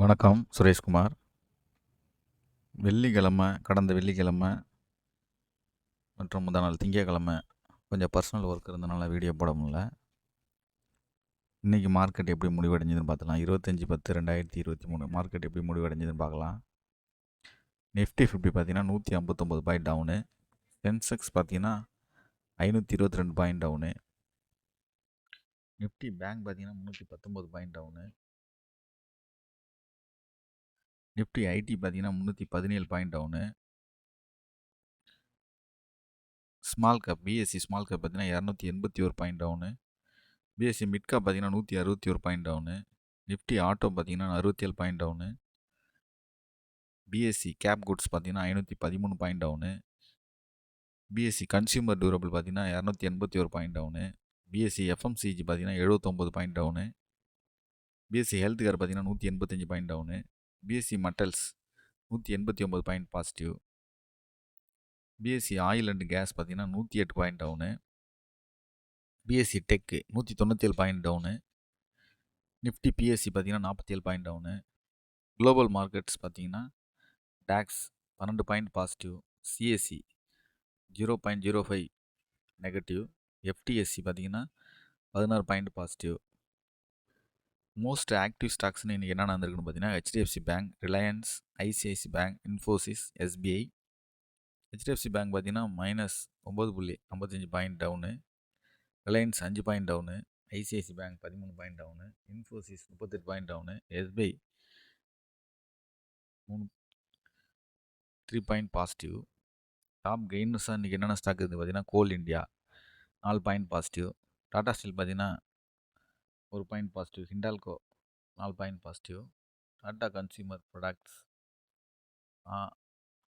வணக்கம் சுரேஷ்குமார். கடந்த வெள்ளிக்கிழமை மற்றும் முந்தா நாள் திங்கட்கிழமை கொஞ்சம் பர்சனல் ஒர்க் இருந்தனால வீடியோ போட முடியல. இன்றைக்கி மார்க்கெட் எப்படி முடிவடைஞ்சதுன்னு பார்த்துக்கலாம். 25/10/2023 மார்க்கெட் எப்படி முடிவடைஞ்சதுன்னு பார்க்கலாம். நிஃப்டி 50 பார்த்தீங்கன்னா 159 பாயிண்ட் டவுனு. சென்செக்ஸ் பார்த்தீங்கன்னா 522 பாயிண்ட் டவுனு. நிஃப்டி பேங்க் பார்த்தீங்கன்னா 319 பாயிண்ட் டவுனு. நிஃப்டி ஐடி பார்த்தீங்கன்னா 317 point down. Small cap BSE small cap பார்த்தீங்கன்னா 281 point down. BSE mid cap பார்த்தீங்கன்னா 161 பாயிண்ட் டவுனு. நிஃப்டி ஆட்டோ பார்த்தீங்கன்னா 67 point down. BSE cap goods பார்த்தீங்கன்னா 513 point down. BSE consumer durable பார்த்தீங்கன்னா 281 point down. BSE FMCG பார்த்தீங்கன்னா 79 point down. BSE health care பார்த்தீங்கன்னா 185 point down. BSE metals 189 point positive. BSE oil and gas பார்த்தீங்கன்னா 108 point down. BSE tech 197 point down. Nifty PSE பார்த்தீங்கன்னா 47 point down. Global markets பார்த்தீங்கன்னா DAX 12 point positive. CAC 0.05 negative. FTSE பார்த்தீங்கன்னா 16 point positive. Most active ஸ்டாக்ஸ்னு இன்றைக்கி என்ன நடந்திருக்குன்னு பார்த்தீங்கன்னா HDFC bank, Reliance, ICICI bank, Infosys, SBI. HDFC bank பார்த்தீங்கன்னா -9.55 point down. Reliance 5 point down. ICICI bank 13 point down. Infosys 38 point down. SBI 3 point positive. Top கெயின்ஸாக இன்றைக்கி என்னென்ன ஸ்டாக் இருக்குது பார்த்தீங்கன்னா Coal India 4 point positive. Tata steel பார்த்தீங்கன்னா 1 point positive. Hindalco 4 point positive. Tata consumer products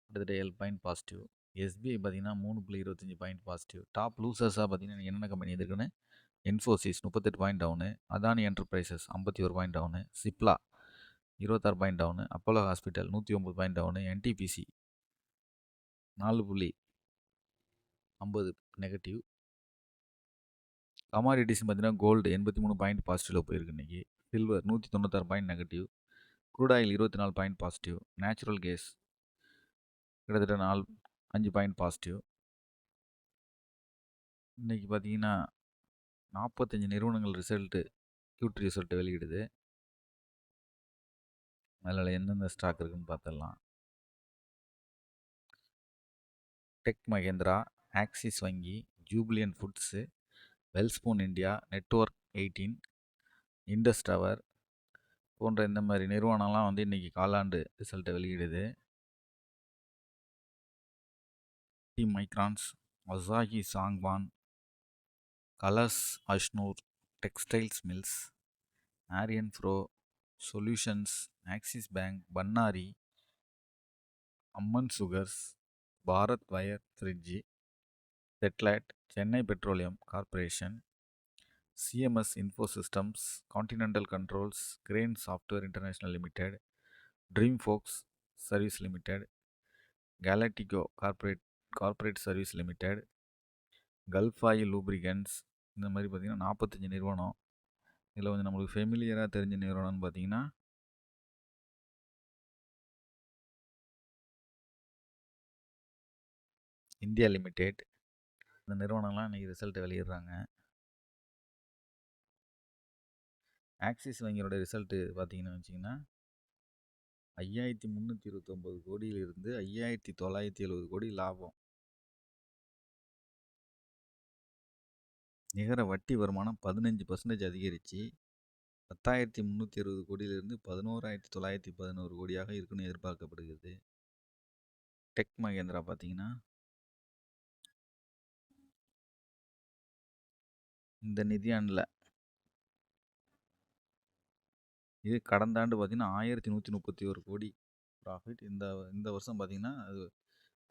கிட்டத்தட்ட 7 point positive. SBI பார்த்தீங்கன்னா 3.25 point positive. Top லூசர்ஸாக பார்த்தீங்கன்னா என்னென்ன கம்பெனி இருக்குன்னு Infosys 38 point down. Adani enterprises 51 point down. Cipla 26 point down. Apollo hospital 109 point down. NTPC 4.50 negative. Commodities பார்த்தீங்கன்னா gold 83 point பாசிட்டிவில் போயிருக்கு இன்றைக்கி. Silver 196 point negative. Crude oil 24 point positive. Natural gas கிட்டத்தட்ட 5 point positive. இன்றைக்கி பார்த்தீங்கன்னா 45 நிறுவனங்கள் Q3 ரிசல்ட்டு வெளியிடுது. அதில் எந்தெந்த ஸ்டாக் இருக்குதுன்னு பார்த்துடலாம். டெக் மகேந்திரா, ஆக்சிஸ் வங்கி, Jubilant foods, Welspun India, network 18, Indus tower போன்ற இந்த மாதிரி நிறுவனம்லாம் இன்றைக்கி காலாண்டு ரிசல்ட்டை வெளியிடுது. Microns, Asahi Songwon, colours Ashnoor, textiles mills, Aryan pro solutions, Axis bank, Bannari, Amman sugars, Bharat wire ஃப்ரிட்ஜி, செட்லைட், Chennai petroleum corporation, CMS info systems, continental controls, crane software international limited, dream folks service limited, Galactico corporate service limited, Gulf oil lubricants. இந்த மாதிரி பார்த்திங்கன்னா 45 நிறுவனம். இதில் கொஞ்சம் நம்மளுக்கு ஃபெமிலியராக தெரிஞ்ச நிறுவனம்னு பார்த்தீங்கன்னா இந்தியா லிமிடெட். இந்த நிறுவனம்லாம் இன்றைக்கி ரிசல்ட்டை வெளியிடுறாங்க. ஆக்சிஸ் வங்கியோட ரிசல்ட்டு பார்த்தீங்கன்னா வச்சிங்கன்னா 5329 கோடியிலிருந்து 5970 கோடி லாபம். நிகர வட்டி வருமானம் 15% அதிகரித்து 10,360 கோடியிலிருந்து 11,911 கோடியாக இருக்குன்னு எதிர்பார்க்கப்படுகிறது. டெக் மகேந்திரா பார்த்தீங்கன்னா இந்த நிதியாண்டில் இது கடந்த ஆண்டு பார்த்தீங்கன்னா 1131 கோடி ப்ராஃபிட். இந்த வருஷம் பார்த்தீங்கன்னா அது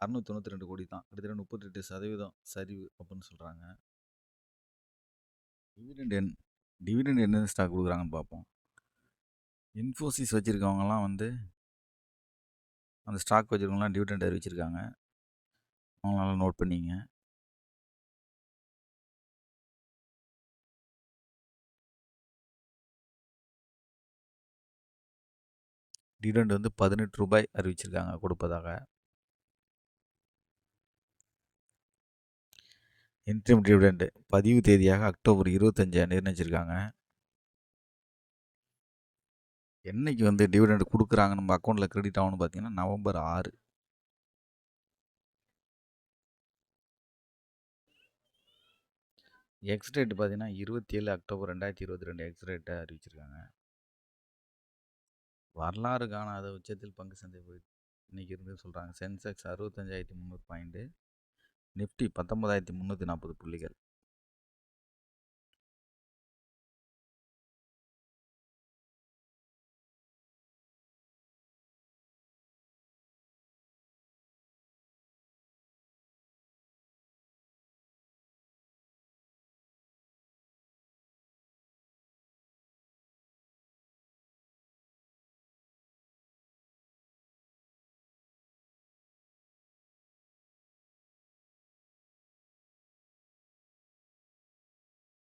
692 கோடி தான். கிட்டத்தட்ட 38% சரிவு அப்படின்னு சொல்கிறாங்க. டிவிடெண்ட் என்ன ஸ்டாக் கொடுக்குறாங்கன்னு பார்ப்போம். இன்ஃபோசிஸ் வச்சுருக்கவங்கலாம் அந்த ஸ்டாக் வச்சுருக்கவங்களாம் டிவிடெண்ட் அறிவிச்சிருக்காங்க. அவங்களால நோட் பண்ணிங்க. டிவிடெண்ட் வந்து ரூ. 18 அறிவிச்சிருக்காங்க கொடுப்பதாக. இன்ட்ரிம் டிவிடெண்ட் பதிவு தேதியாக அக்டோபர் 25 நிர்ணயிச்சிருக்காங்க. என்னைக்கு வந்து டிவிடெண்ட் கொடுக்குறாங்க நம்ம அக்கௌண்ட்டில் கிரெடிட் ஆகும்னு பார்த்தீங்கன்னா நவம்பர் 6. எக்ஸ் டேட் பார்த்தீங்கன்னா 27 அக்டோபர் 2022 எக்ஸ் ரேட்டை அறிவிச்சிருக்காங்க. வரலாறு காணாத உச்சத்தில் பங்கு சந்தை போய் இன்னைக்கு இருந்து சொல்கிறாங்க. சென்செக்ஸ் 65,300 பாயிண்ட்டு, நிஃப்டி 19,340 புள்ளிகள்.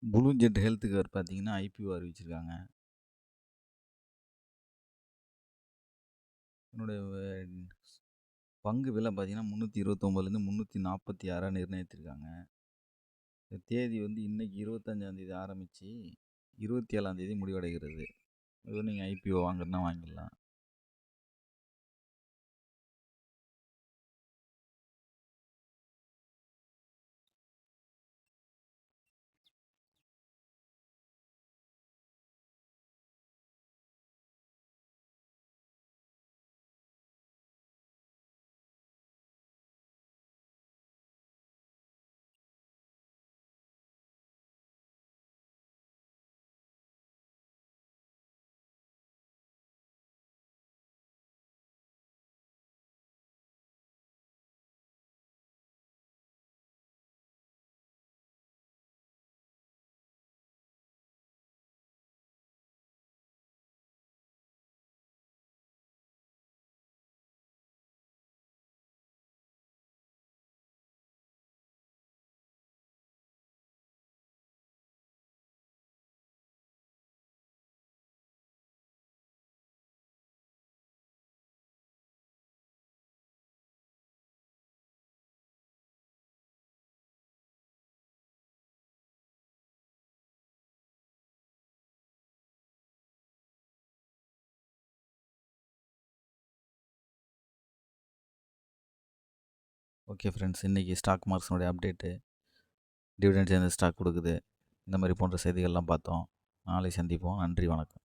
ப்ளூ ஜெட் ஹெல்த் கேர் பார்த்தீங்கன்னா ஐபிஓ அறிவிச்சிருக்காங்க. என்னுடைய பங்கு விலை பார்த்தீங்கன்னா 329லேருந்து 346 நிர்ணயித்திருக்காங்க. தேதி வந்து இன்றைக்கி 25ஆந்தேதி ஆரம்பித்து 27ஆந்தேதி முடிவடைகிறது. இது நீங்கள் ஐபிஓ வாங்குறதுனா வாங்கிடலாம். ஓகே ஃப்ரெண்ட்ஸ், இன்றைக்கி ஸ்டாக் மார்க்ஸினுடைய அப்டேட்டு, டிவிடெண்ட் சேர்ந்த ஸ்டாக் கொடுக்குது, இந்த மாதிரி போன்ற செய்திகள்லாம் பார்த்தோம். நாளை சந்திப்போம். நன்றி, வணக்கம்.